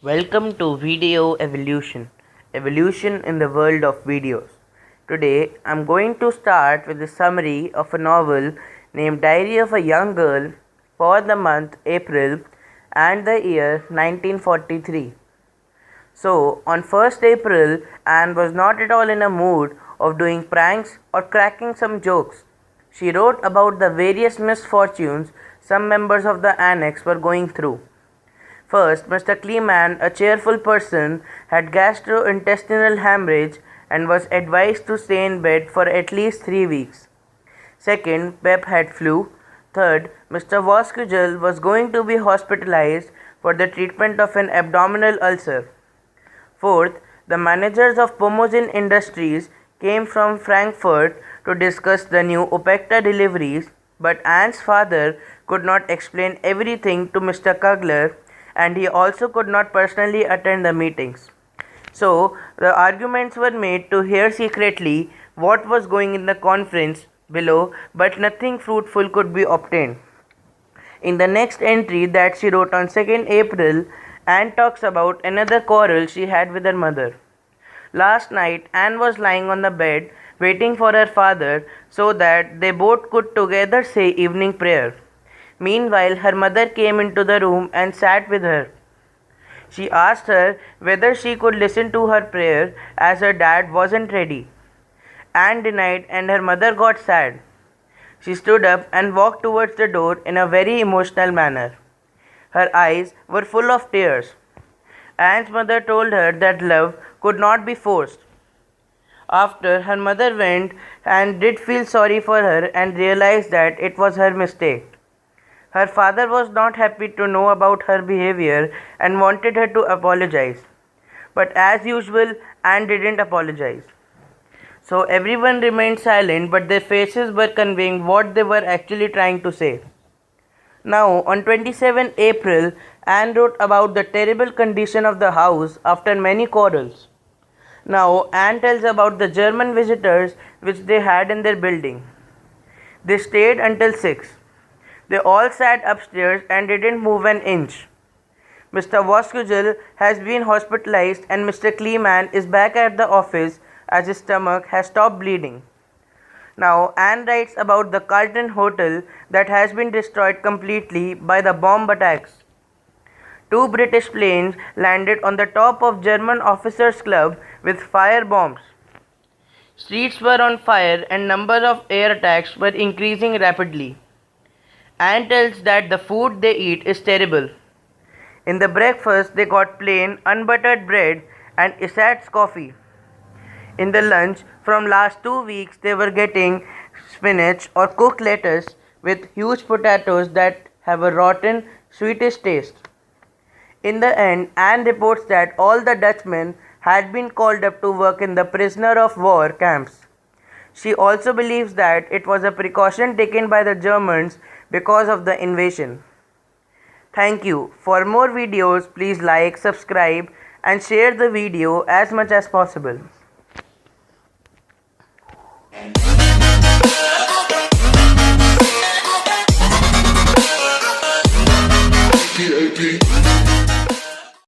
Welcome to Video Evolution, Evolution in the World of Videos. Today, I'm going to start with a summary of a novel named Diary of a Young Girl for the month April and the year 1943. So, on 1st April, Anne was not at all in a mood of doing pranks or cracking some jokes. She wrote about the various misfortunes some members of the annex were going through. First, Mr. Kleeman, a cheerful person, had gastrointestinal hemorrhage and was advised to stay in bed for at least 3 weeks. Second, Pep had flu. Third, Mr. Voskugel was going to be hospitalized for the treatment of an abdominal ulcer. Fourth, the managers of Pomozin Industries came from Frankfurt to discuss the new Opekta deliveries, but Anne's father could not explain everything to Mr. Kugler, and he also could not personally attend the meetings. So, the arguments were made to hear secretly what was going in the conference below, but nothing fruitful could be obtained. In the next entry that she wrote on 2nd April, Anne talks about another quarrel she had with her mother. Last night, Anne was lying on the bed waiting for her father so that they both could together say evening prayer. Meanwhile, her mother came into the room and sat with her. She asked her whether she could listen to her prayer as her dad wasn't ready. Anne denied and her mother got sad. She stood up and walked towards the door in a very emotional manner. Her eyes were full of tears. Anne's mother told her that love could not be forced. After her mother went, Anne did feel sorry for her and realized that it was her mistake. Her father was not happy to know about her behavior and wanted her to apologize. But as usual, Anne didn't apologize. So everyone remained silent, but their faces were conveying what they were actually trying to say. Now, on 27 April, Anne wrote about the terrible condition of the house after many quarrels. Now, Anne tells about the German visitors which they had in their building. They stayed until 6. They all sat upstairs and didn't move an inch. Mr. Voskugel has been hospitalized and Mr. Kleeman is back at the office as his stomach has stopped bleeding. Now, Anne writes about the Carlton Hotel that has been destroyed completely by the bomb attacks. 2 British planes landed on the top of German Officers' Club with fire bombs. Streets were on fire and number of air attacks were increasing rapidly. Anne tells that the food they eat is terrible. In the breakfast, they got plain, unbuttered bread and Isat's coffee. In the lunch, from last 2 weeks, they were getting spinach or cooked lettuce with huge potatoes that have a rotten, sweetish taste. In the end, Anne reports that all the Dutchmen had been called up to work in the prisoner of war camps. She also believes that it was a precaution taken by the Germans because of the invasion. Thank you. For more videos, please like, subscribe and share the video as much as possible. APRIL-1943